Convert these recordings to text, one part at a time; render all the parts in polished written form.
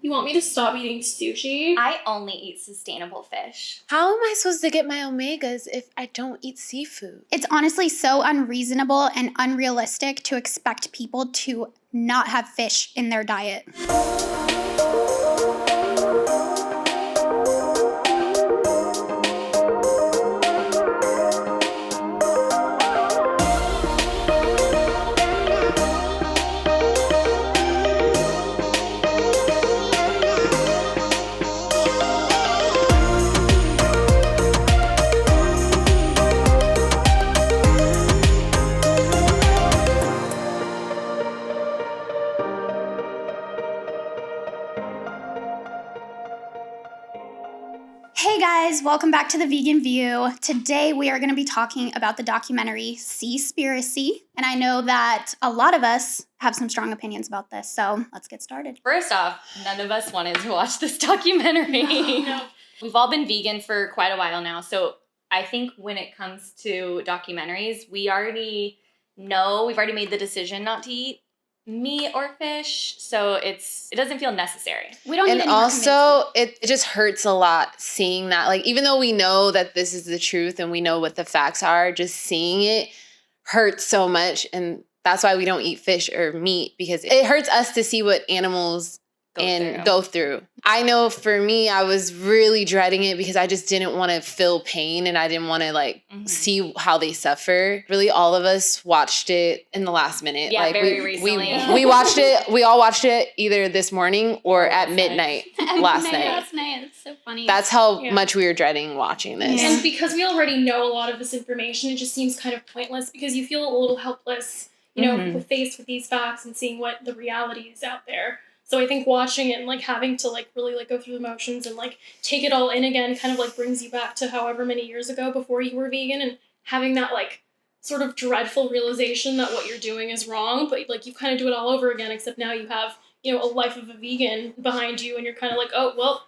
You want me to stop eating sushi? I only eat sustainable fish. How am I supposed to get my omegas if I don't eat seafood? It's honestly so unreasonable and unrealistic to expect people to not have fish in their diet. Hey guys, welcome back to The Vegan View. Today we are going to be talking about the documentary SEASPIRACY, and I know that a lot of us have some strong opinions about this, so let's get started. First off, none of us wanted to watch this documentary. No. We've all been vegan for quite a while now, so I think when it comes to documentaries, we already know, we've already made the decision not to eat meat or fish, so it doesn't feel necessary. We don't need And any more also, it just hurts a lot seeing that. Like, even though we know that this is the truth and we know what the facts are, just seeing it hurts so much. And that's why we don't eat fish or meat, because it hurts us to see what animals go through. I know for me, I was really dreading it because I just didn't want to feel pain and I didn't want to see how they suffer. Really, all of us watched it in the last minute. Yeah, like very recently. We watched it. We all watched it either this morning or at midnight last night. Last night, it's so funny. That's how much we were dreading watching this. And because we already know a lot of this information, it just seems kind of pointless because you feel a little helpless, faced with these facts and seeing what the reality is out there. So I think watching it and having to really go through the motions and take it all in again kind of brings you back to however many years ago before you were vegan, and having that sort of dreadful realization that what you're doing is wrong, but you kind of do it all over again, except now you have, a life of a vegan behind you and you're kind of oh, well,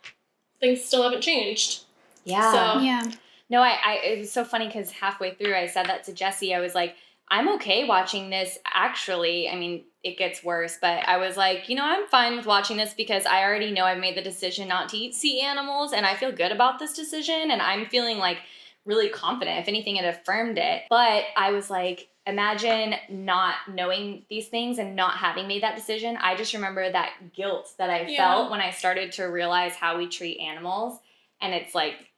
things still haven't changed. Yeah. So, yeah. No, it was so funny because halfway through I said that to Jesse. I was like, I'm okay watching this, actually. I mean, it gets worse, but I was like, I'm fine with watching this because I already know I've made the decision not to eat sea animals, and I feel good about this decision, and I'm feeling really confident. If anything, it affirmed it. But I was like, imagine not knowing these things and not having made that decision. I just remember that guilt that I felt when I started to realize how we treat animals, and it's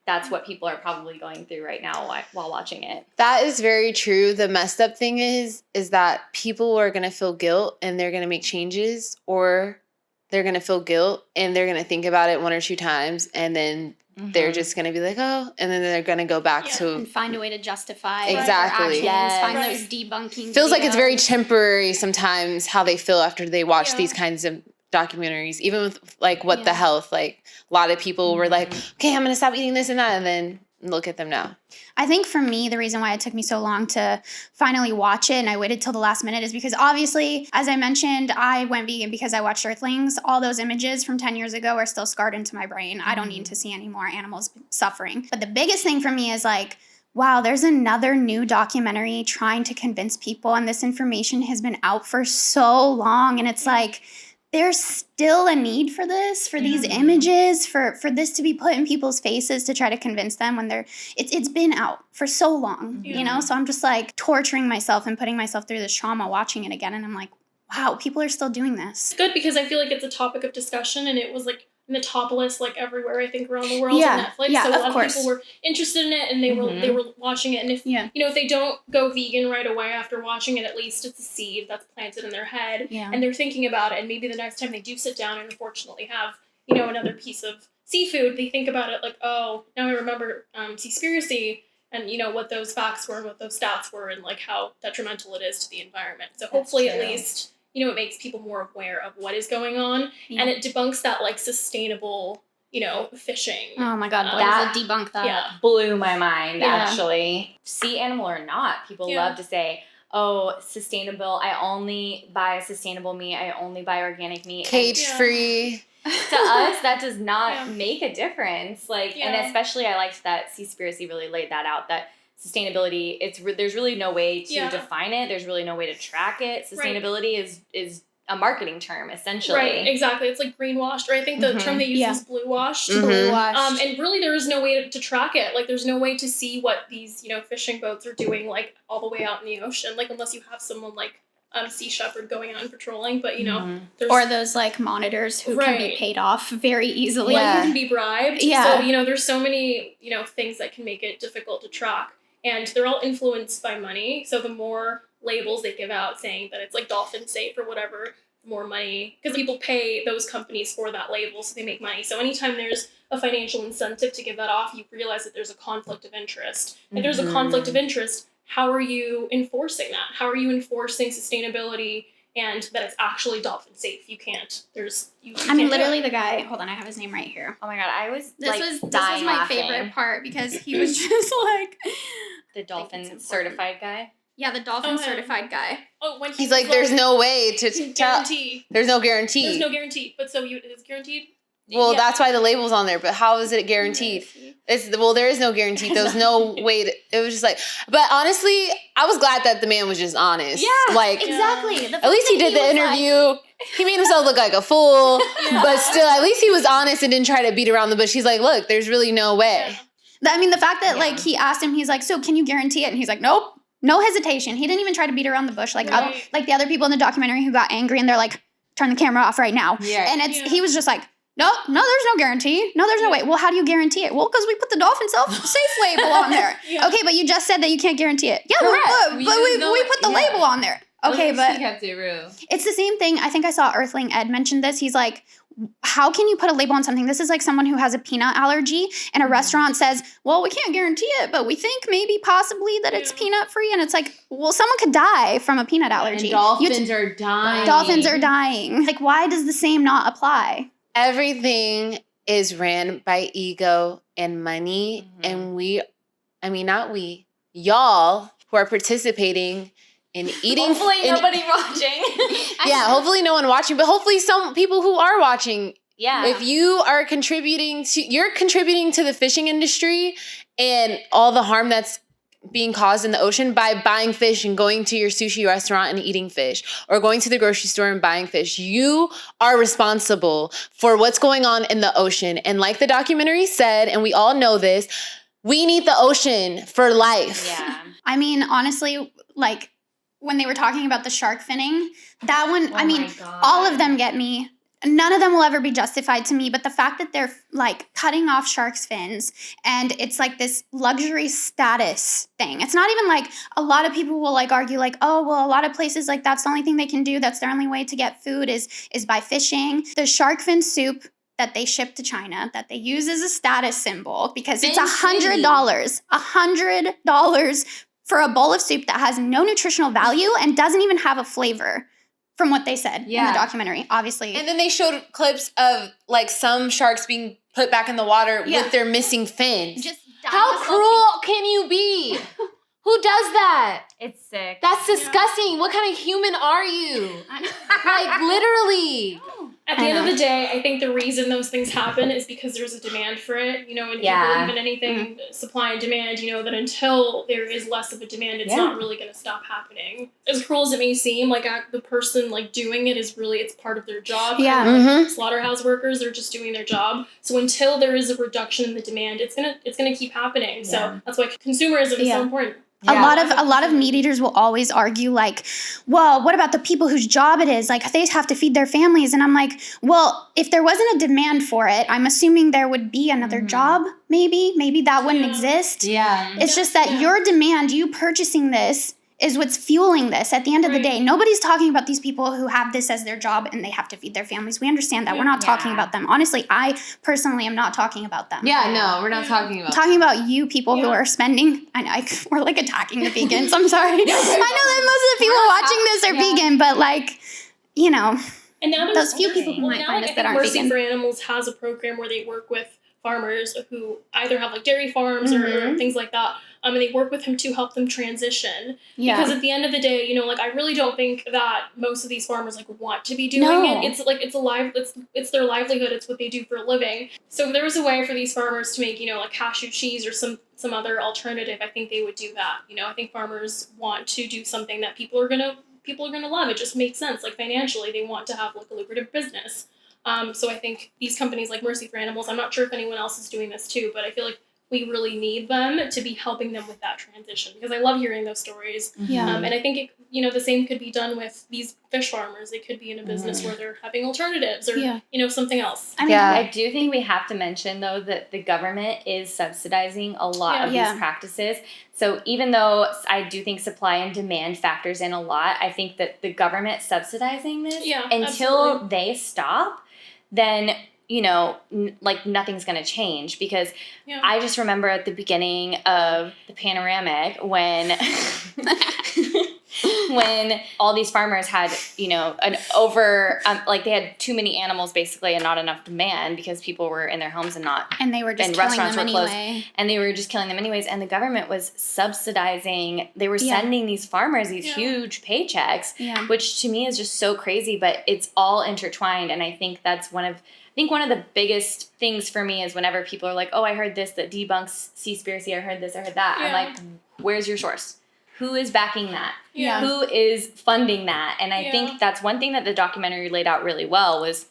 that's what people are probably going through right now while watching it. That is very true. The messed up thing is that people are going to feel guilt and they're going to make changes, or they're going to feel guilt and they're going to think about it one or two times, and then they're just going to be like, oh, and then they're going to go back to... And find a way to justify exactly. their actions, find those debunking Feels like videos. it's very temporary sometimes how they feel after they watch these kinds of documentaries, even with what the health, a lot of people were like, okay, I'm gonna stop eating this and that, and then look at them now. I think for me, the reason why it took me so long to finally watch it and I waited till the last minute is because obviously, as I mentioned, I went vegan because I watched Earthlings. All those images from 10 years ago are still scarred into my brain. I don't need to see any more animals suffering. But the biggest thing for me is wow, there's another new documentary trying to convince people, and this information has been out for so long, and it's there's still a need for this, for these images, for this to be put in people's faces to try to convince them when it's been out for so long, So I'm just torturing myself and putting myself through this trauma watching it again, and I'm like, wow, people are still doing this. it's good because I feel it's a topic of discussion, and it was in the top list everywhere, I think, around the world on Netflix. Yeah, so a lot of course. of people were interested in it, and they were watching it. And if if they don't go vegan right away after watching it, at least it's a seed that's planted in their head, and they're thinking about it. And maybe the next time they do sit down and unfortunately have another piece of seafood, they think about it oh, now I remember Seaspiracy and what those facts were and what those stats were and how detrimental it is to the environment. So hopefully at least it makes people more aware of what is going on, and it debunks that sustainable, fishing. Oh my God, that debunk that. Blew my mind, actually. Sea animal or not, people love to say, oh, sustainable, I only buy sustainable meat, I only buy organic meat. Cage-free. To us, that does not make a difference. And especially I liked that Seaspiracy really laid that out, that sustainability, there's really no way to define it. There's really no way to track it. Sustainability is a marketing term, essentially. Right, exactly. It's like greenwashed, or I think the term they use is blue washed. Blue washed. And really there is no way to track it. Like there's no way to see what these, fishing boats are doing, like all the way out in the ocean, like unless you have someone like Sea Shepherd going out and patrolling, but there's... Or those like monitors who can be paid off very easily. Like who can be bribed. Yeah. So, there's so many, things that can make it difficult to track. And they're all influenced by money. So the more labels they give out saying that it's like dolphin safe or whatever, the more money, because people pay those companies for that label, so they make money. So anytime there's a financial incentive to give that off, you realize that there's a conflict of interest. If there's a conflict of interest, how are you enforcing that? How are you enforcing sustainability and that it's actually dolphin safe? You can't. Literally the guy, hold on, I have his name right here. Oh my God, I was This was dying my laughing. favorite part because he was just like... The dolphin certified guy? Yeah, the dolphin certified guy. Oh, when He's like, there's no way to tell. Guarantee. There's no guarantee. There's no guarantee. But so it's guaranteed? Well, that's why the label's on there. But how is it guaranteed? There is no guarantee. There's no way. It was just like. But honestly, I was glad that the man was just honest. Yeah, like exactly. At least he did the interview. He made himself look like a fool, but still, at least he was honest and didn't try to beat around the bush. He's like, look, there's really no way. I mean, the fact that like he asked him, he's like, so can you guarantee it? And he's like, nope. No hesitation. He didn't even try to beat around the bush like the other people in the documentary who got angry and they're like, turn the camera off right now. Yeah. And he was just like, no, there's no guarantee. No, there's no way. Well, how do you guarantee it? Well, because we put the dolphin safe label on there. Okay, but you just said that you can't guarantee it. Yeah, but we put the label on there. Okay, but it's the same thing. I think I saw Earthling Ed mention this. He's like, how can you put a label on something? This is like someone who has a peanut allergy and a restaurant says, well, we can't guarantee it, but we think maybe possibly that it's peanut free. And it's like, well, someone could die from a peanut allergy. And dolphins are dying. Dolphins are dying. Like, why does the same not apply? Everything is ran by ego and money. And y'all who are participating in eating. Hopefully nobody watching. Yeah, hopefully no one watching, but hopefully some people who are watching. Yeah. If you are contributing to the fishing industry and all the harm that's being caused in the ocean by buying fish and going to your sushi restaurant and eating fish, or going to the grocery store and buying fish. You are responsible for what's going on in the ocean. And like the documentary said, and we all know this, we need the ocean for life. Yeah. I mean, honestly, like when they were talking about the shark finning, that one, all of them get me. None of them will ever be justified to me, but the fact that they're like cutting off sharks' fins and it's like this luxury status thing. It's not even like a lot of people will like argue like, oh, well, a lot of places like that's the only thing they can do. That's their only way to get food is by fishing. The shark fin soup that they ship to China that they use as a status symbol because it's $100. $100 for a bowl of soup that has no nutritional value and doesn't even have a flavor. From what they said in the documentary, obviously. And then they showed clips of like some sharks being put back in the water with their missing fins. How cruel can you be? Who does that? It's sick. That's disgusting. Yeah. What kind of human are you? Like literally. At the end of the day, I think the reason those things happen is because there's a demand for it, and if you believe in anything, supply and demand, that until there is less of a demand, it's not really going to stop happening. As cruel as it may seem, like the person like doing it is really, it's part of their job. Yeah. Like, slaughterhouse workers, they're just doing their job. So until there is a reduction in the demand, it's gonna keep happening. So that's why consumerism is so important. Yeah. A lot of meat eaters will always argue like, well, what about the people whose job it is? Like they have to feed their families. And I'm like, well, if there wasn't a demand for it, I'm assuming there would be another job. Maybe that wouldn't exist. Yeah. It's just that your demand, you purchasing this is what's fueling this at the end of the day. Nobody's talking about these people who have this as their job and they have to feed their families. We understand that. We're not talking about them. Honestly, I personally am not talking about them. Yeah, no, we're not talking about them. Talking about you people who are spending, we're like attacking the vegans. I'm sorry. I know that most of the people watching this are vegan, but like, and now those few people who might find us that aren't Mercy vegan. for Animals has a program where they work with farmers who either have like dairy farms or things like that. And they work with him to help them transition. Yeah. Because at the end of the day, I really don't think that most of these farmers like want to be doing it. It's like it's their livelihood. It's what they do for a living. So if there was a way for these farmers to make, like cashew cheese or some other alternative, I think they would do that. I think farmers want to do something that people are gonna people are going to love. It just makes sense. Like, financially, they want to have, like, a lucrative business. So I think these companies like Mercy for Animals, I'm not sure if anyone else is doing this too, but I feel like we really need them to be helping them with that transition, because I love hearing those stories. Yeah. And I think, the same could be done with these fish farmers. They could be in a business where they're having alternatives or, something else. I mean, I do think we have to mention, though, that the government is subsidizing a lot of these practices. So even though I do think supply and demand factors in a lot, I think that the government subsidizing this until they stop, then like nothing's going to change, because I just remember at the beginning of the panoramic when when all these farmers had, an over, like they had too many animals basically and not enough demand because people were in their homes and they were just and killing restaurants them were closed, anyway. and they were just killing them anyways. And the government was subsidizing, they were sending these farmers these huge paychecks, which to me is just so crazy, but it's all intertwined. And I think that's one of the biggest things for me is whenever people are like, oh, I heard this that debunks SEASPIRACY, I heard this, I heard that. I'm like, where's your source? Who is backing that? Yeah. Who is funding that? And I think that's one thing that the documentary laid out really well, was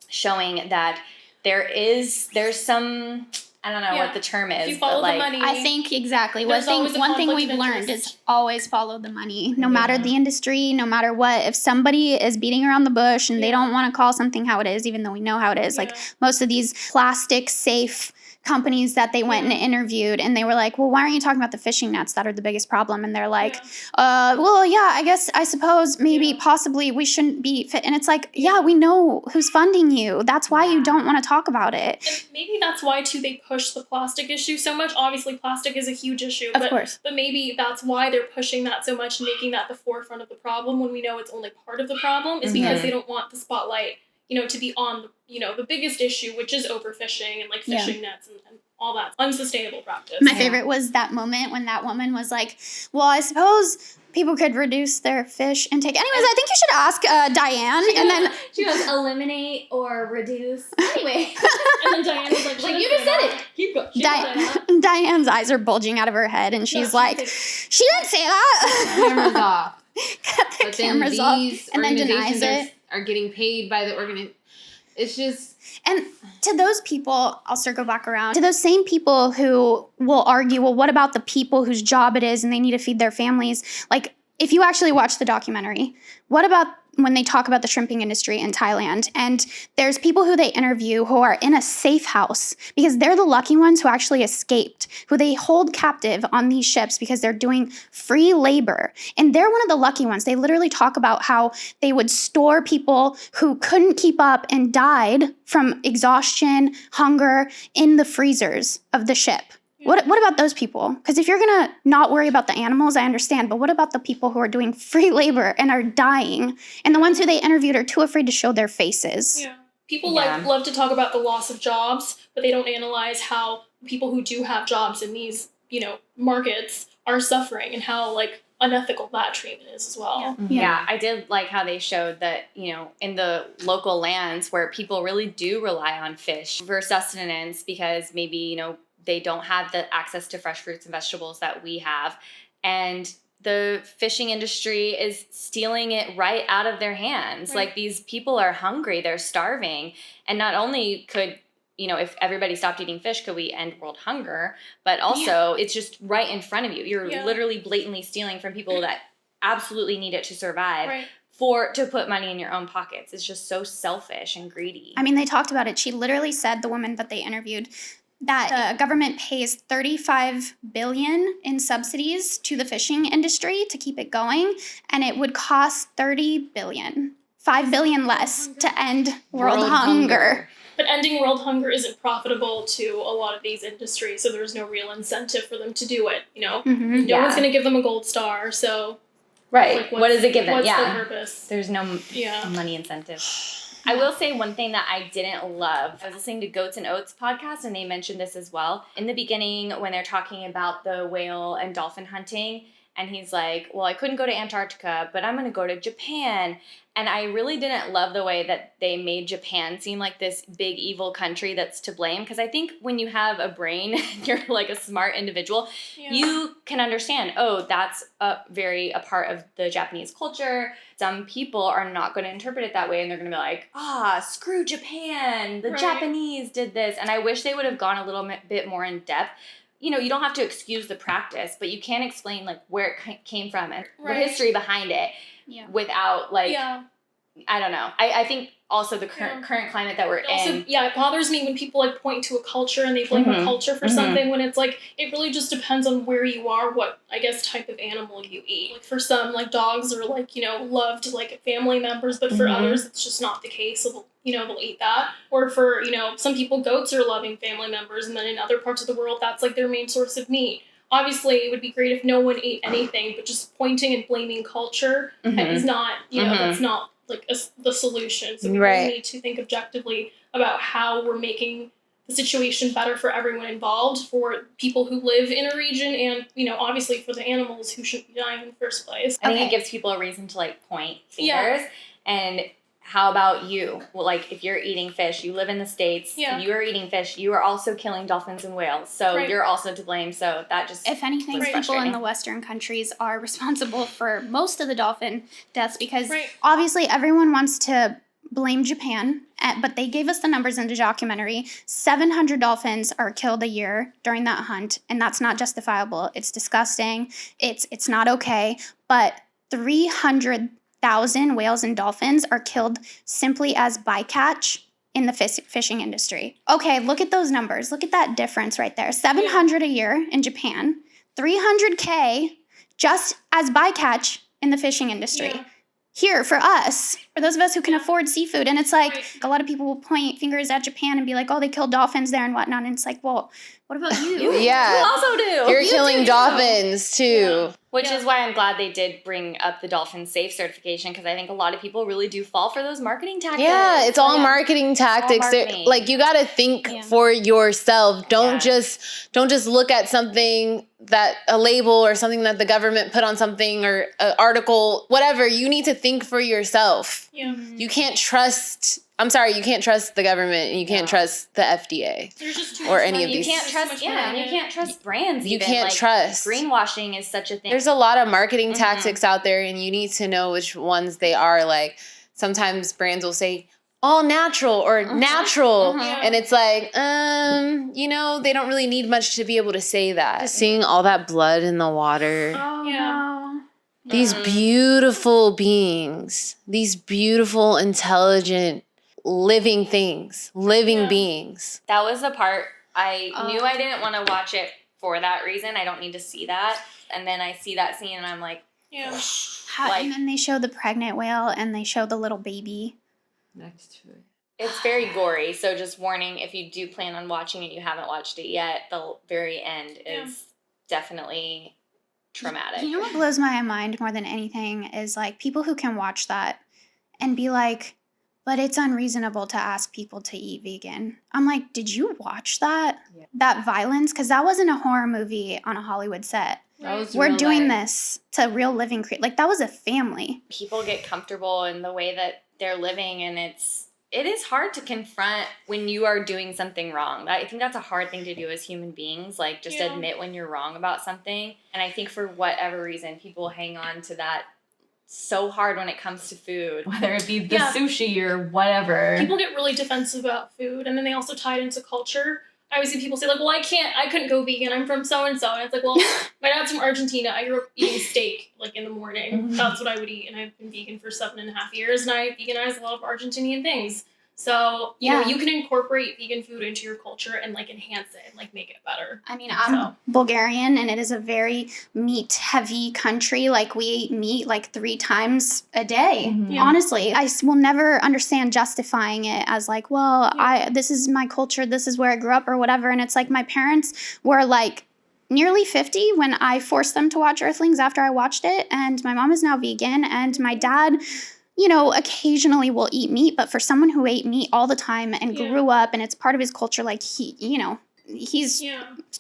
showing that there's some, I don't know what the term is, you follow but the money. I think exactly. There's One thing we've learned is always follow the money, no matter the industry, no matter what. If somebody is beating around the bush and they don't want to call something how it is, even though we know how it is, like most of these plastic safe companies that they went and interviewed, and they were like, well, why aren't you talking about the fishing nets that are the biggest problem? And they're like, I suppose maybe possibly we shouldn't be fit. And it's like, we know who's funding you. That's why you don't want to talk about it. And maybe that's why too they push the plastic issue so much. Obviously plastic is a huge issue, of course, but maybe that's why they're pushing that so much and making that the forefront of the problem when we know it's only part of the problem, is because they don't want the spotlight to be on, the biggest issue, which is overfishing and like fishing nets and all that unsustainable practice. My favorite was that moment when that woman was like, well, I suppose people could reduce their fish intake. Anyways, I think you should ask Diane. And then she goes, eliminate or reduce. Anyway. And then Diane was like you just said it. Keep going. Diane's eyes are bulging out of her head, and she's like, she didn't say that. Cameras off. Cut the cameras off. And then denies it. Are getting paid by the organization. It's just... And to those people, I'll circle back around, to those same people who will argue, well, what about the people whose job it is and they need to feed their families? Like, if you actually watch the documentary, what about when they talk about the shrimping industry in Thailand? And there's people who they interview who are in a safe house because they're the lucky ones who actually escaped, who they hold captive on these ships because they're doing free labor. And they're one of the lucky ones. They literally talk about how they would store people who couldn't keep up and died from exhaustion, hunger in the freezers of the ship. What about those people? Because if you're going to not worry about the animals, I understand. But what about the people who are doing free labor and are dying? And the ones who they interviewed are too afraid to show their faces. Yeah. People love to talk about the loss of jobs, but they don't analyze how people who do have jobs in these, markets are suffering and how, unethical that treatment is as well. Yeah, I did like how they showed that, in the local lands where people really do rely on fish for sustenance because maybe, they don't have the access to fresh fruits and vegetables that we have. And the fishing industry is stealing it right out of their hands. Right. Like, these people are hungry, they're starving. And not only could, if everybody stopped eating fish, could we end world hunger? But also, it's just right in front of you. You're literally blatantly stealing from people that absolutely need it to survive. Right. To put money in your own pockets. It's just so selfish and greedy. I mean, they talked about it. She literally said, the woman that they interviewed, that the government pays $35 billion in subsidies to the fishing industry to keep it going, and it would cost $30 billion, $5 billion less to end world hunger. But ending world hunger isn't profitable to a lot of these industries, so there's no real incentive for them to do it. No one's going to give them a gold star, so right. What does it give them? What's the purpose? There's no money incentive. I will say one thing that I didn't love. I was listening to Goats and Oats podcast, and they mentioned this as well. In the beginning, when they're talking about the whale and dolphin hunting, And he's like, well, I couldn't go to Antarctica, but I'm going to go to Japan. And I really didn't love the way that they made Japan seem like this big evil country that's to blame. Because I think when you have a brain, you're like a smart individual, you can understand, oh, that's a part of the Japanese culture. Some people are not going to interpret it that way. And they're going to be like, screw Japan. The Japanese did this. And I wish they would have gone a little bit more in depth. You know, you don't have to excuse the practice, but you can explain, like, where it came from and the history behind it without, like, I don't know. I think also the current climate that we're in. It bothers me when people, like, point to a culture and they blame a culture for something when it's, like, it really just depends on where you are, what, I guess, type of animal you eat. Like, for some, like, dogs are, like, you know, loved, like, family members, but for others, it's just not the case. So, they'll eat that. Or for, some people, goats are loving family members, and then in other parts of the world, that's, like, their main source of meat. Obviously, it would be great if no one ate anything, but just pointing and blaming culture is not, that's not, like, the solution. So we really need to think objectively about how we're making the situation better for everyone involved, for people who live in a region, and, obviously for the animals who shouldn't be dying in the first place. I think it gives people a reason to, like, point fingers. And how about you? Well, like, if you're eating fish, you live in the States, you are eating fish, you are also killing dolphins and whales, so you're also to blame. So that just, if anything, people in the Western countries are responsible for most of the dolphin deaths, because obviously everyone wants to blame Japan, but they gave us the numbers in the documentary. 700 dolphins are killed a year during that hunt, and that's not justifiable. It's disgusting. It's not okay. But 300,000 whales and dolphins are killed simply as bycatch in the fishing industry. Okay, look at those numbers. Look at that difference right there. 700 a year in Japan, 300K just as bycatch in the fishing industry. Here, for us, for those of us who can afford seafood. And it's like, a lot of people will point fingers at Japan and be like, oh, they kill dolphins there and whatnot. And it's like, well, what about you? You also do. You're killing dolphins, too. Which is why I'm glad they did bring up the dolphin safe certification, because I think a lot of people really do fall for those marketing tactics. Yeah, it's all marketing tactics. Like, you got to think for yourself. Don't just look at something that a label or something that the government put on something or an article, whatever. You need to think for yourself. Yeah. You can't trust. I'm sorry, you can't trust the government, and you can't trust the FDA or any of these. You can't trust, you can't trust brands. You can't trust. Greenwashing is such a thing. There's a lot of marketing tactics out there, and you need to know which ones they are. Like, sometimes brands will say all natural or natural, and it's like, they don't really need much to be able to say that. Just seeing all that blood in the water. Oh, no. These beautiful beings, these beautiful, intelligent, living things, beings. That was the part I knew I didn't want to watch it for that reason. I don't need to see that. And then I see that scene and I'm like, and then they show the pregnant whale and they show the little baby next to it. It's very gory. So just warning, if you do plan on watching it, you haven't watched it yet, the very end is definitely traumatic. You know what blows my mind more than anything is, like, people who can watch that and be like, but it's unreasonable to ask people to eat vegan. I'm like, did you watch that? Yeah. That violence? Because that wasn't a horror movie on a Hollywood set. We're doing this to real living like, that was a family. People get comfortable in the way that they're living, and it is hard to confront when you are doing something wrong. I think that's a hard thing to do as human beings, like, just admit when you're wrong about something. And I think for whatever reason, people hang on to that so hard when it comes to food, whether it be the sushi or whatever. People get really defensive about food, and then they also tie it into culture. I always see people say, like, well, I couldn't go vegan, I'm from so-and-so. And it's like, well, my dad's from Argentina. I grew up eating steak, like, in the morning. That's what I would eat, and I've been vegan for 7.5 years, and I veganize a lot of Argentinian things. So, you know, you can incorporate vegan food into your culture and, like, enhance it and, like, make it better. I mean, I'm Bulgarian, and it is a very meat-heavy country. Like, we eat meat, like, 3 times a day. Honestly, I will never understand justifying it as, like, well, this is my culture, this is where I grew up or whatever. And it's like, my parents were, like, nearly 50 when I forced them to watch Earthlings after I watched it. And my mom is now vegan, and my dad, you know, occasionally will eat meat, but for someone who ate meat all the time and grew up and it's part of his culture, like, he, you know, he's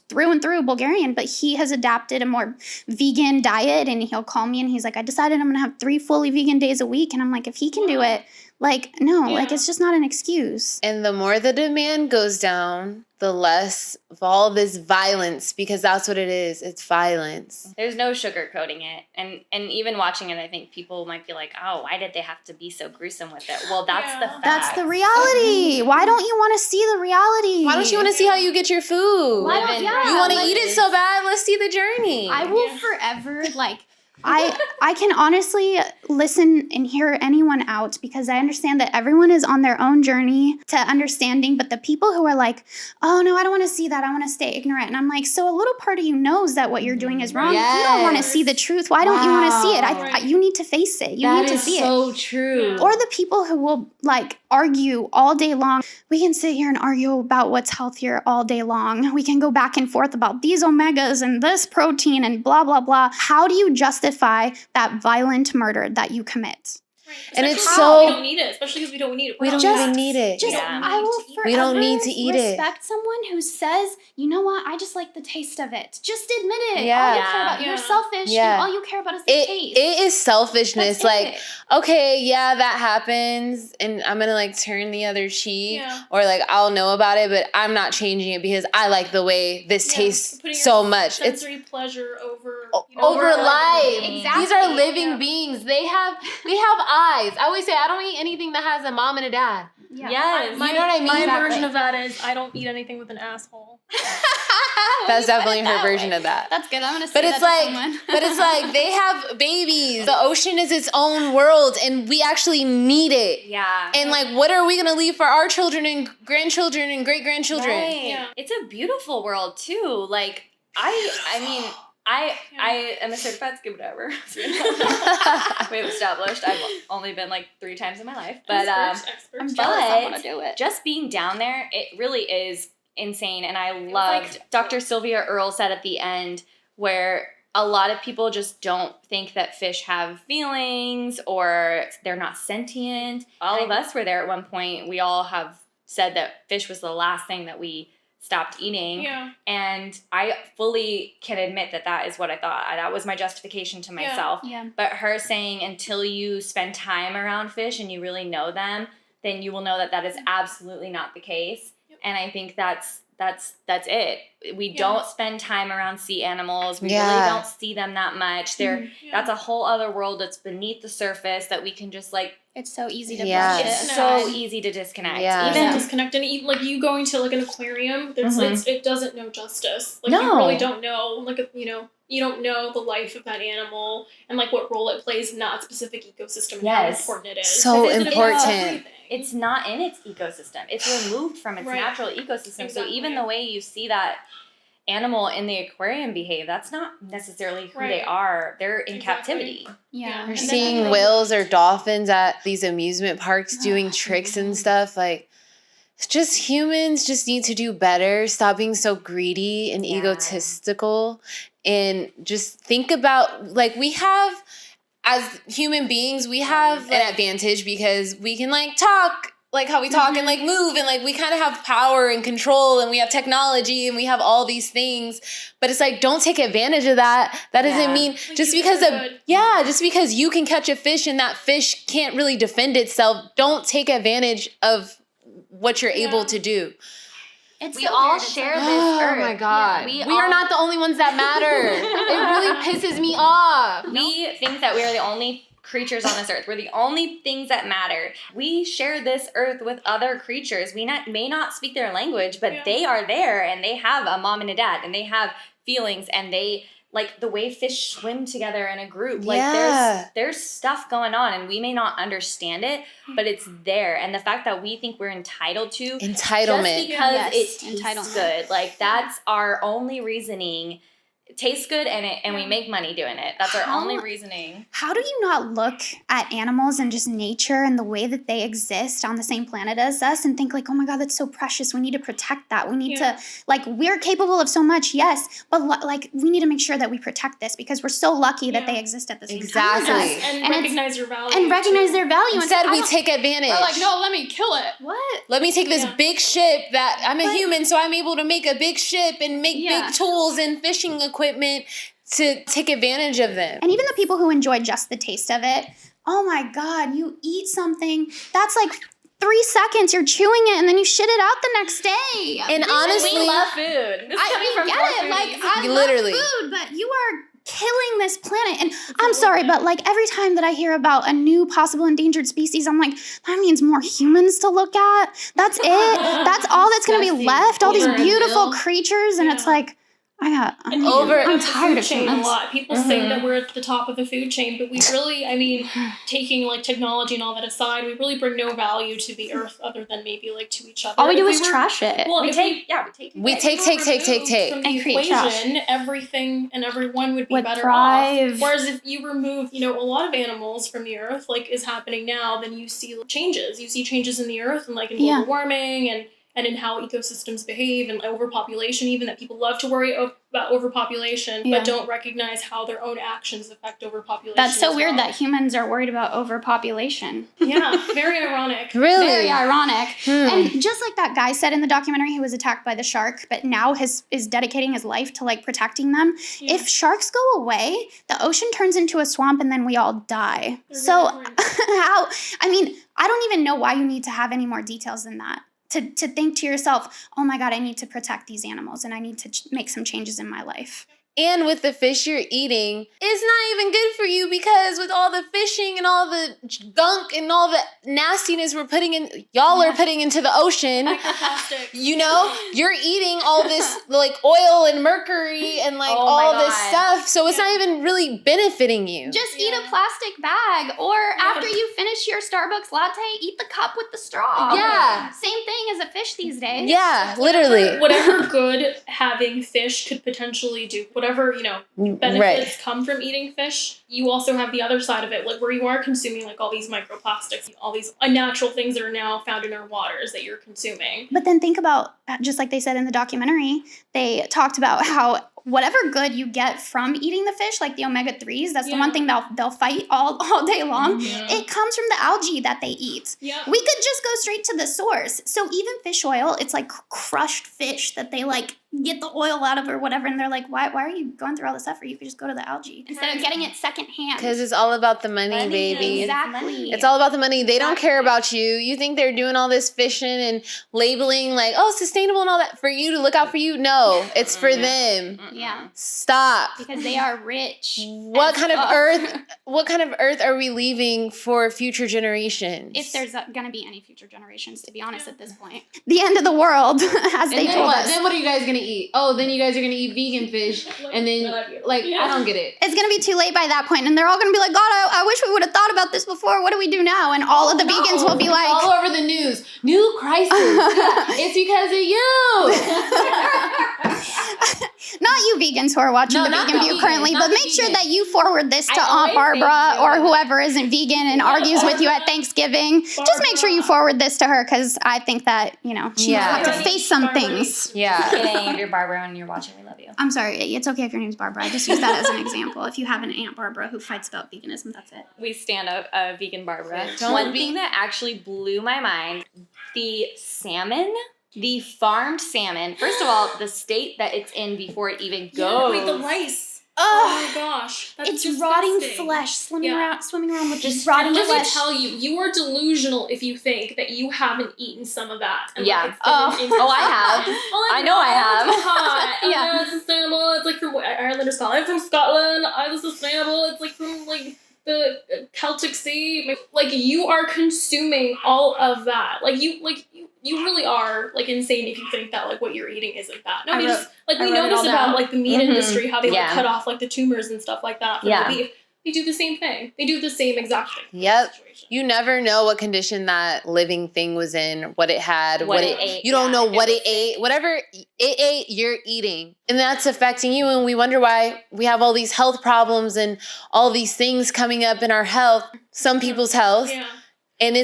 through and through Bulgarian, but he has adapted a more vegan diet, and he'll call me and he's like, I decided I'm going to have 3 fully vegan days a week. And I'm like, if he can do it, like, no, like, it's just not an excuse. And the more the demand goes down, the less of all this violence, because that's what it is. It's violence. There's no sugarcoating it. And even watching it, I think people might be like, oh, why did they have to be so gruesome with it? Well, that's the fact. That's the reality. Why don't you want to see the reality? Why don't you want to see how you get your food? Why don't, you want to eat it so bad? Let's see the journey. I will forever, like... I can honestly listen and hear anyone out, because I understand that everyone is on their own journey to understanding, but the people who are like, oh no, I don't want to see that, I want to stay ignorant. And I'm like, so a little part of you knows that what you're doing is wrong. If you don't want to see the truth, why don't you want to see it? You need to face it. You need to see it. That is so true. Or the people who will like argue all day long. We can sit here and argue about what's healthier all day long. We can go back and forth about these omegas and this protein and blah, blah, blah. How do you justify that violent murder that you commit? Right. And it's we so... don't need it, especially because we don't need it. We don't even need it. I will forever we don't need to eat it. respect someone who says, you know what, I just like the taste of it. Just admit it. Yeah. All you care about, you're selfish, and all you care about is the taste. It is selfishness. That's like, it. okay, yeah, that happens, and I'm gonna like turn the other cheek, or like I'll know about it, but I'm not changing it because I like the way this tastes so much. It's sensory pleasure over life. Exactly. These are living beings. We have eyes. I always say I don't eat anything that has a mom and a dad. Yeah. Yes. You know what I mean? My version of that is I don't eat anything with an asshole. That's definitely her version of that. That's good. I'm gonna say But that it's like, to someone. but it's like they have babies. The ocean is its own world, and we actually need it. Yeah. And like, what are we gonna leave for our children and grandchildren and great grandchildren? Right. Yeah. It's a beautiful world too. Like I mean, I am a certified scuba diver. We've established. I've only been like 3 times in my life, but Experts. I'm jealous. I want to do it. Just being down there, it really is insane. And I loved Dr. Sylvia Earle said at the end, where a lot of people just don't think that fish have feelings or they're not sentient. All of us were there at one point. We all have said that fish was the last thing that we stopped eating. Yeah. And I fully can admit that that is what I thought. That was my justification to myself. Yeah. But her saying until you spend time around fish and you really know them, then you will know that that is absolutely not the case. Yep. And I think that's it. We don't spend time around sea animals. We really don't see them that much. That's a whole other world that's beneath the surface that we can just like. It's so easy to It's so easy to disconnect. Yeah. Even disconnect, and even like you going to like an aquarium, it doesn't know justice. Like you really don't know. Like you don't know the life of that animal and like what role it plays in that specific ecosystem and how important it is. So important. It's not in its ecosystem. It's removed from its natural ecosystem. Exactly. So even the way you see that animal in the aquarium behave, that's not necessarily who they are. They're in captivity. Yeah. You're seeing whales or dolphins at these amusement parks doing tricks and stuff. Like, it's just humans just need to do better. Stop being so greedy and egotistical. And just think about, like, we have, as human beings, we have an advantage because we can, like, talk like how we talk and like move and like we kind of have power and control and we have technology and we have all these things, but it's like, don't take advantage of that. That doesn't mean like just because you can catch a fish and that fish can't really defend itself, don't take advantage of what you're able to do. We all share this earth. Oh my God. We are not the only ones that matter. It really pisses me off. We think that we are the only creatures on this earth. We're the only things that matter. We share this earth with other creatures. We may not speak their language, but they are there and they have a mom and a dad and they have feelings and they like the way fish swim together in a group. Like there's stuff going on and we may not understand it, but it's there. And the fact that we think we're entitled to entitlement just because it tastes good. Like that's our only reasoning it tastes good and we make money doing it. That's our only reasoning. How do you not look at animals and just nature and the way that they exist on the same planet as us and think like, oh my God, that's so precious. We need to protect that. We need to, like, we're capable of so much, yes, but like we need to make sure that we protect this because we're so lucky that they exist at the same time as us. And recognize your value. And recognize their value. Instead, we take advantage. We're like, no, let me kill it. What? Let me take this big ship that I'm a human, so I'm able to make a big ship and make big tools and fishing equipment to take advantage of them. And even the people who enjoy just the taste of it, oh my God, you eat something, that's like 3 seconds, you're chewing it, and then you shit it out the next day. And honestly, we love food. This I love food, but you are killing this planet. And I'm sorry, but like every time that I hear about a new possible endangered species, I'm like, that means more humans to look at. That's it. That's all that's going to be left. All these beautiful creatures, and it's like, I'm tired of humans. A lot. People say that we're at the top of the food chain, but we really, I mean, taking like technology and all that aside, we really bring no value to the earth other than maybe like to each other. All we do is trash it. Well, we take. From the equation, everything and everyone would be better off. Whereas if you remove, a lot of animals from the earth, like is happening now, then you see changes. You see changes in the earth and like in global warming and in how ecosystems behave and overpopulation, even that people love to worry about overpopulation, but don't recognize how their own actions affect overpopulation. That's so weird that humans are worried about overpopulation. Yeah, very ironic. Really? Very ironic. And just like that guy said in the documentary, he was attacked by the shark, but now is dedicating his life to like protecting them. Yeah. If sharks go away, the ocean turns into a swamp and then we all die. So I don't even know why you need to have any more details than that. To think to yourself, oh my God, I need to protect these animals and I need to make some changes in my life. And with the fish you're eating, it's not even good for you because with all the fishing and all the gunk and all the nastiness we're putting in, y'all are putting into the ocean. You're eating all this like oil and mercury and like all this stuff. So it's not even really benefiting you. Just eat a plastic bag or after you finish your Starbucks latte, eat the cup with the straw. Yeah. Same thing as a fish these days. Yeah, literally. Whatever good having fish could potentially do, whatever, benefits come from eating fish, you also have the other side of it, like where you are consuming like all these microplastics, all these unnatural things that are now found in our waters that you're consuming. But then think about, just like they said in the documentary, they talked about how whatever good you get from eating the fish, like the omega-3s, that's the one thing they'll fight all day long. Yeah. It comes from the algae that they eat. Yeah. We could just go straight to the source. So even fish oil, it's like crushed fish that they like get the oil out of or whatever, and they're like, why are you going through all this effort? You could just go to the algae instead of getting it secondhand. Because it's all about the money, baby. Exactly. It's all about the money. They don't care about you. You think they're doing all this fishing and labeling like, oh, sustainable and all that for you to look out for you? No, it's for them. Yeah. Stop. Because they are rich. What kind of earth are we leaving for future generations? If there's going to be any future generations, to be honest, at this point. The end of the world, as they told us. Then what are you guys going to eat? Oh, then you guys are going to eat vegan fish. And then, I don't get it. It's going to be too late by that point, and they're all going to be like, God, I wish we would have thought about this before. What do we do now? And all of the vegans will be like... all over the news. New crisis. It's because of you. Not you vegans who are watching the Vegan View currently, but make sure that you forward this to Aunt Barbara or whoever isn't vegan and argues with you at Thanksgiving. Just make sure you forward this to her because I think that, she might have to face some things. Yeah. Kidding. If you're Barbara and you're watching, we love you. I'm sorry. It's okay if your name's Barbara. I just use that as an example. If you have an Aunt Barbara who fights about veganism, that's it. We stand a vegan Barbara. One thing that actually blew my mind, the salmon... The farmed salmon, first of all, the state that it's in before it even goes. Wait, the rice. Oh my gosh. That's it's disgusting. Rotting flesh swimming around with just rotting flesh. Let me tell you, you are delusional if you think that you haven't eaten some of that. And I have. I know I have. Yeah. It's sustainable. It's like from Ireland or Scotland. I'm from Scotland. It's sustainable. It's like from like the Celtic Sea. Like you are consuming all of that. You really are like insane if you think that like what you're eating isn't that. No, we know this about like the meat industry, how they like cut off like the tumors and stuff like that from the beef. They do the same thing. They do the same exact thing. Yep. You never know what condition that living thing was in, what it had, what it ate. You don't know what it ate. Whatever it ate, you're eating. And that's affecting you. And we wonder why we have all these health problems and all these things coming up in our health, some people's health. Yeah. And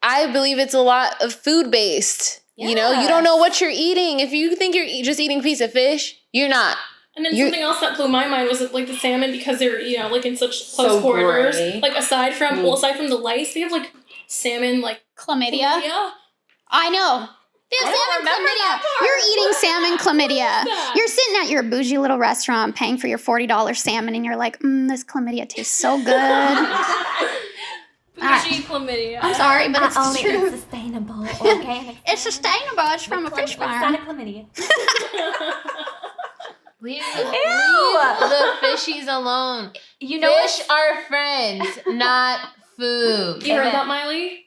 I believe it's a lot of food-based. Yeah. You know, you don't know what you're eating. If you think you're just eating a piece of fish, you're not. And then something else that blew my mind was like the salmon, because they're, you know, like in such close quarters. Gray. Like aside from the lice, they have like salmon like chlamydia. I know. They have salmon chlamydia. You're eating salmon chlamydia. You're sitting at your bougie little restaurant paying for your $40 salmon, and you're like, this chlamydia tastes so good. Bougie chlamydia. I'm sorry, but it's true. It's sustainable, organic. It's sustainable. It's from a fish farm. Chlamydia. Leave the fishies alone. You know, fish are friends, not food. You heard that, Miley?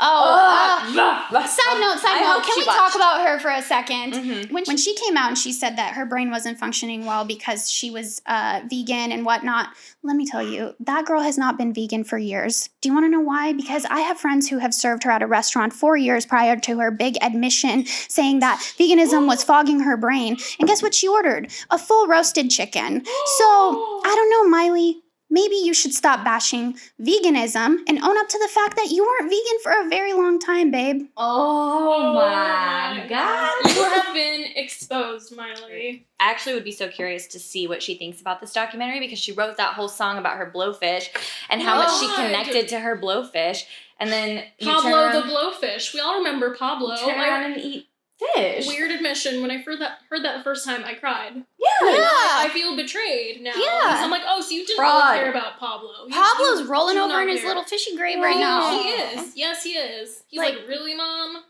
Side note. Can we talk about her for a second? Mm-hmm. When she came out and she said that her brain wasn't functioning well because she was vegan and whatnot, let me tell you, that girl has not been vegan for years. Do you want to know why? Because I have friends who have served her at a restaurant 4 years prior to her big admission saying that veganism was fogging her brain. And guess what she ordered? A full roasted chicken. So, I don't know, Miley. Maybe you should stop bashing veganism and own up to the fact that you weren't vegan for a very long time, babe. Oh my God. You have been exposed, Miley. I actually would be so curious to see what she thinks about this documentary, because she wrote that whole song about her blowfish and how much she connected to her blowfish. And then Pablo the blowfish. We all remember Pablo. Turn around and eat fish. Weird admission. When I heard that the first time, I cried. Yeah. I feel betrayed now. Yeah. I'm like, so you didn't really care about Pablo. Pablo's rolling over in his little fishy grave right now. He is. Yes, he is. He's like, really, Mom?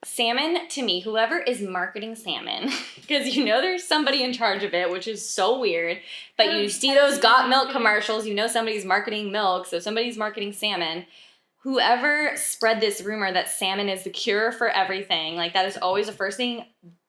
Salmon, to me, whoever is marketing salmon, because you know there's somebody in charge of it, which is so weird, but you see those Got Milk commercials, you know somebody's marketing milk, so somebody's marketing salmon. Whoever spread this rumor that salmon is the cure for everything, like that is always the first thing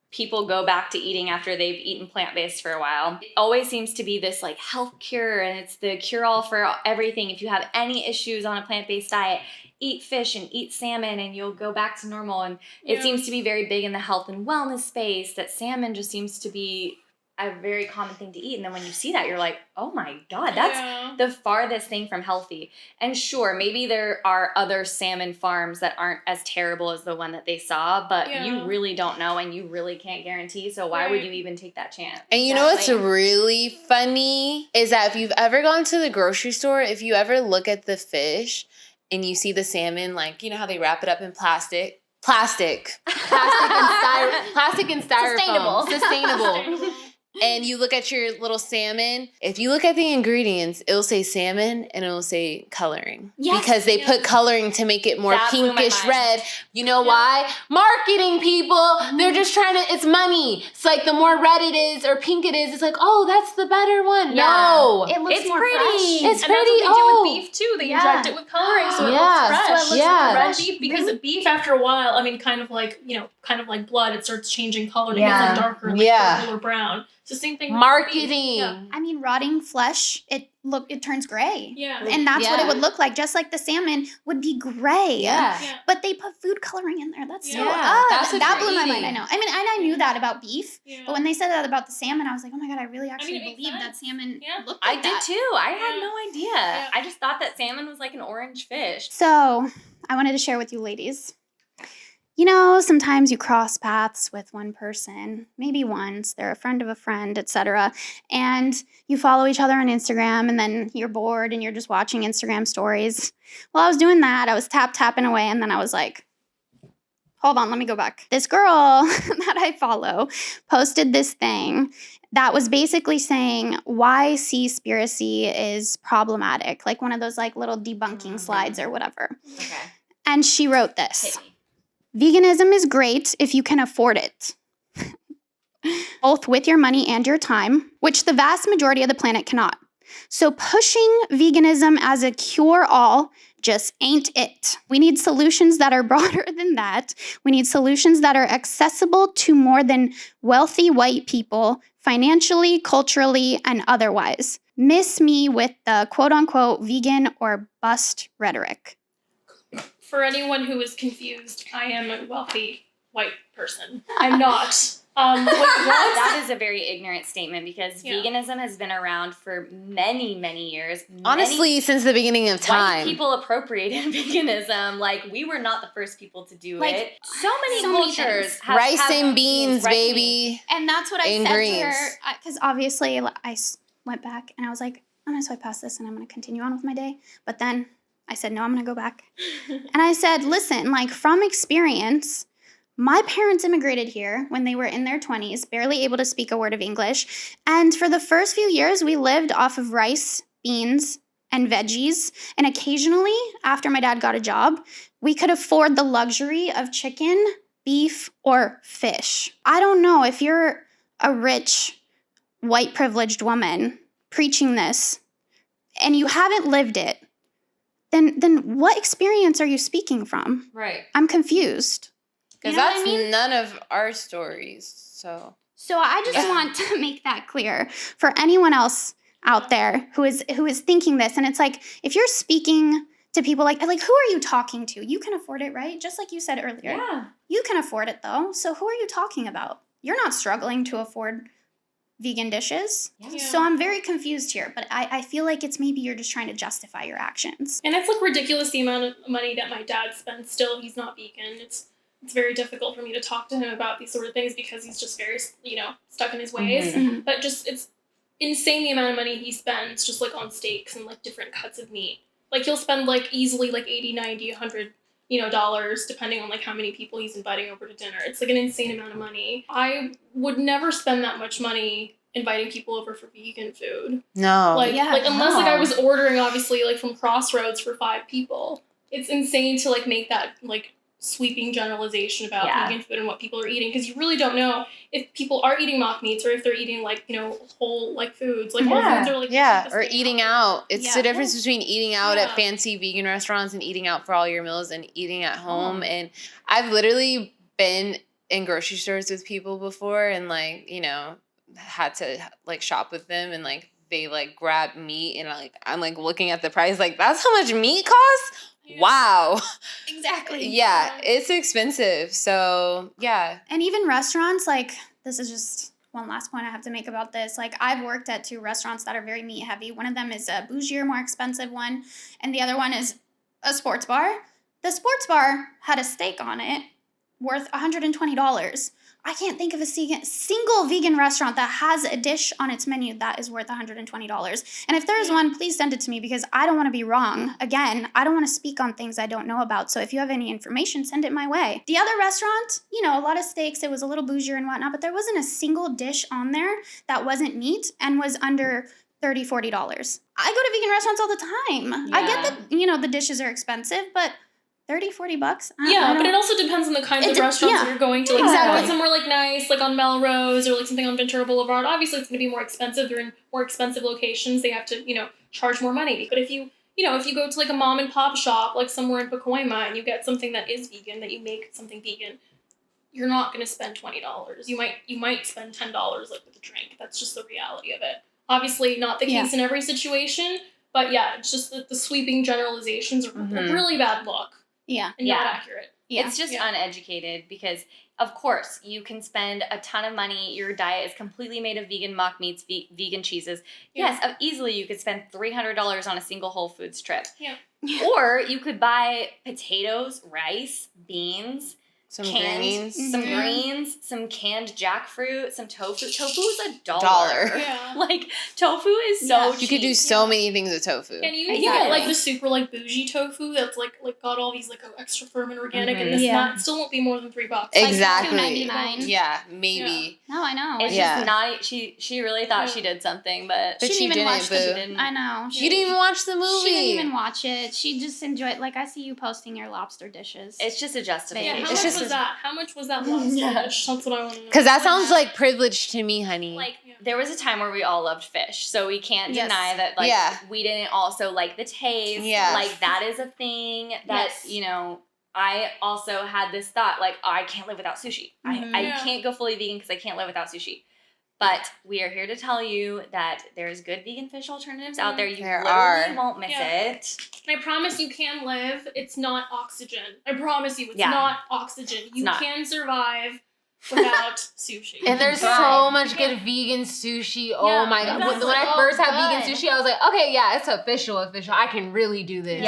people go back to eating after they've eaten plant-based for a while. It always seems to be this like health cure, and it's the cure-all for everything. If you have any issues on a plant-based diet, eat fish and eat salmon and you'll go back to normal. And it seems to be very big in the health and wellness space, that salmon just seems to be a very common thing to eat. And then when you see that, you're like, oh my God, that's the farthest thing from healthy. And sure, maybe there are other salmon farms that aren't as terrible as the one that they saw, but you really don't know and you really can't guarantee. So why would you even take that chance? And you know what's really funny is that if you've ever gone to the grocery store, if you ever look at the fish and you see the salmon, like, you know how they wrap it up in plastic and styrofoam. Sustainable. And you look at your little salmon. If you look at the ingredients, it'll say salmon and it'll say coloring. Yes. Because they put coloring to make it more pinkish red. You know why? Marketing, people. They're just trying to, it's money. It's like the more red it is or pink it is, it's like, oh, that's the better one. Yeah. No. It looks more pretty. Fresh. It's and pretty. That's what they do with beef too. They inject it with coloring so it looks fresh. So it looks like red beef, because beef after a while, I mean, kind of like blood, it starts changing color to get like darker, like purple or brown. It's the same thing. Marketing. I mean, rotting flesh, it turns gray. Yeah. And that's what it would look like. Just like the salmon would be gray. Yeah. But they put food coloring in there. That's so that blew my mind. I know. I mean, and I knew that about beef. Yeah. But when they said that about the salmon, I was like, oh my God, I really actually believe that salmon looked like that. I did too. I had no idea. Yeah. I just thought that salmon was like an orange fish. So I wanted to share with you ladies. You know, sometimes you cross paths with one person, maybe once, they're a friend of a friend, etc. And you follow each other on Instagram, and then you're bored and you're just watching Instagram stories. Well, I was doing that. I was tapping away, and then I was like, hold on, let me go back. This girl that I follow posted this thing that was basically saying why SEASPIRACY is problematic, like one of those like little debunking slides or whatever. Okay. And she wrote this. Veganism is great if you can afford it, both with your money and your time, which the vast majority of the planet cannot. So pushing veganism as a cure-all just ain't it. We need solutions that are broader than that. We need solutions that are accessible to more than wealthy white people, financially, culturally, and otherwise. Miss me with the quote-unquote vegan or bust rhetoric. For anyone who is confused, I am a wealthy white person. I'm not. That is a very ignorant statement because veganism has been around for many, many years. Honestly, since the beginning of time. White people appropriated veganism. Like, we were not the first people to do it. So many cultures have rice and beans, baby. And that's what I and said greens. to her. Because obviously I went back and I was like, I'm going to swipe past this and I'm going to continue on with my day. But then I said, no, I'm going to go back. And I said, listen, like from experience, my parents immigrated here when they were in their 20s, barely able to speak a word of English. And for the first few years, we lived off of rice, beans, and veggies. And occasionally, after my dad got a job, we could afford the luxury of chicken, beef, or fish. I don't know if you're a rich, white privileged woman preaching this and you haven't lived it, then what experience are you speaking from? Right. I'm confused. Because that's none of our stories, so. So I just want to make that clear for anyone else out there who is thinking this. And it's like, if you're speaking to people like, who are you talking to? You can afford it, right? Just like you said earlier. Yeah. You can afford it, though. So who are you talking about? You're not struggling to afford vegan dishes. Yeah. So I'm very confused here. But I feel like it's maybe you're just trying to justify your actions. And it's like ridiculous the amount of money that my dad spends. Still, he's not vegan. It's very difficult for me to talk to him about these sort of things because he's just very, stuck in his ways. Mm-hmm. But just, it's insane the amount of money he spends just, like, on steaks and, like, different cuts of meat. Like, he'll spend, like, easily, like, $80, $90, $100, dollars, depending on, like, how many people he's inviting over to dinner. It's, like, an insane amount of money. I would never spend that much money inviting people over for vegan food. No. Unless, like, I was ordering, obviously, like, from Crossroads for 5 people. It's insane to, like, make that, like, sweeping generalization about vegan food and what people are eating, because you really don't know if people are eating mock meats or if they're eating, like, whole, like, foods. Like, whole foods are, like, or eating out. It's the difference between eating out at fancy vegan restaurants and eating out for all your meals and eating at home. And I've literally been in grocery stores with people before and, like, had to, like, shop with them and, like, they, like, grab meat and, like, I'm, like, looking at the price, like, that's how much meat costs? Yeah. Wow. Exactly. Yeah, it's expensive. So, yeah. And even restaurants, like, this is just one last point I have to make about this. Like, I've worked at 2 restaurants that are very meat heavy. One of them is a bougier, more expensive one, and the other one is a sports bar. The sports bar had a steak on it worth $120. I can't think of a single vegan restaurant that has a dish on its menu that is worth $120. And if there is one, please send it to me because I don't want to be wrong. Again, I don't want to speak on things I don't know about. So if you have any information, send it my way. The other restaurant, a lot of steaks, it was a little bougier and whatnot, but there wasn't a single dish on there that wasn't meat and was under $30, $40. I go to vegan restaurants all the time. I get that, the dishes are expensive, but $30, $40? But it also depends on the kinds of restaurants that you're going to. Like, exactly. Somewhere, like, nice, like, on Melrose or, like, something on Ventura Boulevard, obviously it's going to be more expensive. They're in more expensive locations. They have to, charge more money. But if you go to, like, a mom and pop shop, like, somewhere in Pacoima, and you get something that is vegan, that you make something vegan, you're not going to spend $20. You might spend $10, like, with a drink. That's just the reality of it. Obviously not the case in every situation, but, it's just that the sweeping generalizations are a really bad look. Yeah. And not accurate. Yeah. It's just uneducated because, of course, you can spend a ton of money. Your diet is completely made of vegan mock meats, vegan cheeses. Yeah. Yes, easily you could spend $300 on a single Whole Foods trip. Yeah. Or you could buy potatoes, rice, beans, some greens, some canned jackfruit, some tofu. Tofu is $1. Yeah. Like, tofu is so cheap. You could do so many things with tofu. And you get, like, the super, like, bougie tofu that's, like got all these, like, extra firm and organic and this and that. It still won't be more than $3. Exactly. Like $2.99. Yeah, maybe. Yeah. No, I know. It's just not, she really thought she did something, but she didn't even watch it. I know. You didn't even watch the movie. She didn't even watch it. She just enjoyed, like, I see you posting your lobster dishes. It's just a justification. Yeah, how much was that lobster dish? That's what I want to know. Because that sounds like privilege to me, honey. Like, there was a time where we all loved fish, so we can't deny that, like, we didn't also like the taste. Yeah. Like, that is a thing that, you know, I also had this thought, like, I can't live without sushi. I can't go fully vegan because I can't live without sushi. But we are here to tell you that there's good vegan fish alternatives out there. You literally won't miss it. And I promise you can live. It's not oxygen. I promise you, it's not oxygen. You can survive without sushi. And there's so much good vegan sushi. Oh my God. When I first had vegan sushi, I was like, okay, it's official. I can really do this.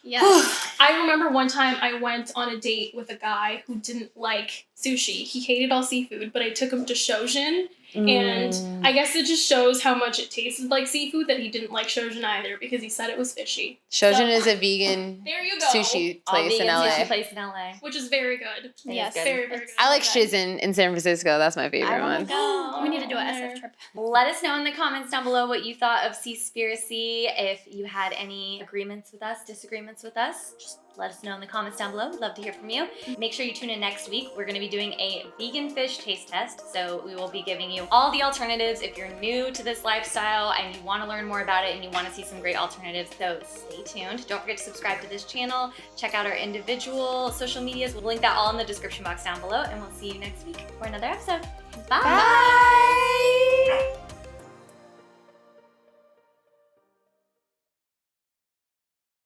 Yes. I remember one time I went on a date with a guy who didn't like sushi. He hated all seafood, but I took him to Shojin. And I guess it just shows how much it tasted like seafood that he didn't like Shojin either because he said it was fishy. Shojin is a vegan sushi place in LA. Sushi place in LA. Which is very good. Yes. Very, very good. I like Shiz in San Francisco. That's my favorite one. Go. We need to do an SF trip. Let us know in the comments down below what you thought of Seaspiracy. If you had any agreements with us, disagreements with us, just let us know in the comments down below. We'd love to hear from you. Make sure you tune in next week. We're going to be doing a vegan fish taste test. So we will be giving you all the alternatives if you're new to this lifestyle and you want to learn more about it and you want to see some great alternatives. So stay tuned. Don't forget to subscribe to this channel. Check out our individual social medias. We'll link that all in the description box down below. And we'll see you next week for another episode. Bye.